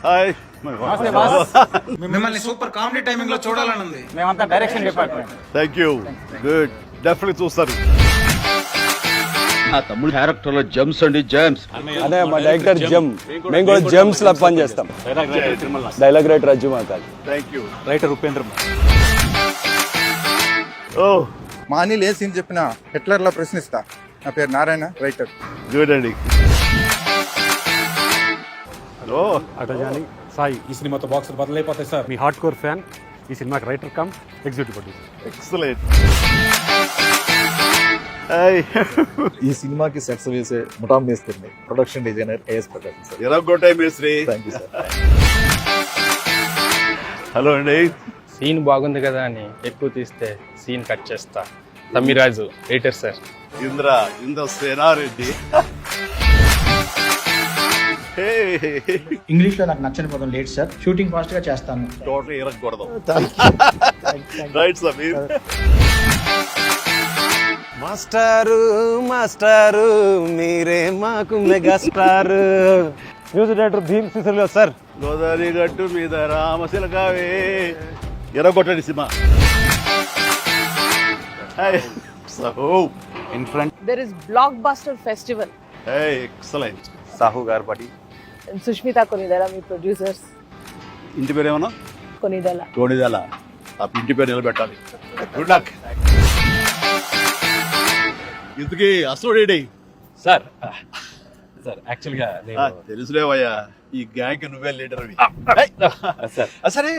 Hi మిమ్మల్ని super comedy timing లో చూడాలని ఉంది. మేమంతా direction department. Thank you. Good. Definitely చూస్తారు. నా తమ్ముడు క్యారెక్టర్ లో జెమ్స్ అండి, జెమ్స్. అదే మా డైరెక్టర్ జెమ్. మేము కూడా జెమ్స్ లా పని చేస్తాం. Dialogue writer Rajju Matali. Thank you. Writer Upendra. ఓ మా అనిల్ ఏ సీన్ చెప్పినా హిట్లర్ లా ప్రశ్నిస్తా. నా పేరు నారాయణ, రైటర్. గుడ్ అండి. ఓ అటజాని సాయి. ఈ సినిమాతో బాక్సులు బదులైపోతాయి సార్. మీ హార్డ్ కోర్ ఫ్యాన్. ఈ సినిమాకి writer cum executive producer. Excellent. ఈ సినిమాకి సెట్స్ వేసే ముఠా మేస్తుంది production designer A S Prakash sir. ఎరగొట్టే మేస్త్రి. Thank you sir. హలో అండి. సీన్ బాగుంది కదా అని ఎక్కువ తీస్తే సీన్ కట్ చేస్తా. Thammiraju writer sir. Indra Senareddy. English లో నాకు నచ్చని పదం లేట్ సార్. షూటింగ్ ఫాస్ట్ గా చేస్తాను. టోటల్ ఇరగకూడదు. రైట్ సమీర్. మాస్టారు మాస్టారు మీరే మాకు mega star. Music director Bheem Cecilio sir. Godavari గట్టు మీద రామశిలకావే. ఎరగొట్టండి cinema. In front There is Blockbuster Festival. Excellent. Sahu Garapati. And Sushmita Konidala, మీ ప్రొడ్యూసర్స్. ఇంటి పేరు ఏమన్నా? కొనిదల. టోనిదాల. ఆ ఇంటి పేరు నిలబెట్టాలి. Good luck. ఇంతకీ అసోడేడి సార్ సార్ యాక్చువల్గా తెలుసులేవయ్యా, ఈ గ్యాంగ్ నువ్వే లీడర్ అవి. సార్ సరే,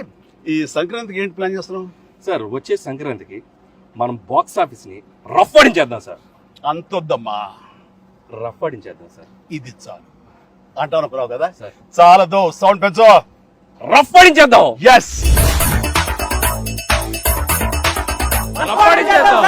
ఈ సంక్రాంతికి ఏంటి ప్లాన్ చేస్తున్నావు? సార్ వచ్చే సంక్రాంతికి మనం బాక్స్ ఆఫీస్ ని రఫ్ ఆడించేద్దాం సార్. అంతొద్దమ్మా, రఫ్ ఆడించేద్దాం సార్. ఇది చాలు అంటాను ప్రావు కదా. సార్ చాలదు, సౌండ్ పెంచు. రఫ్ ఆడించేద్దాం. Yes, rough ఆడించేద్దాం.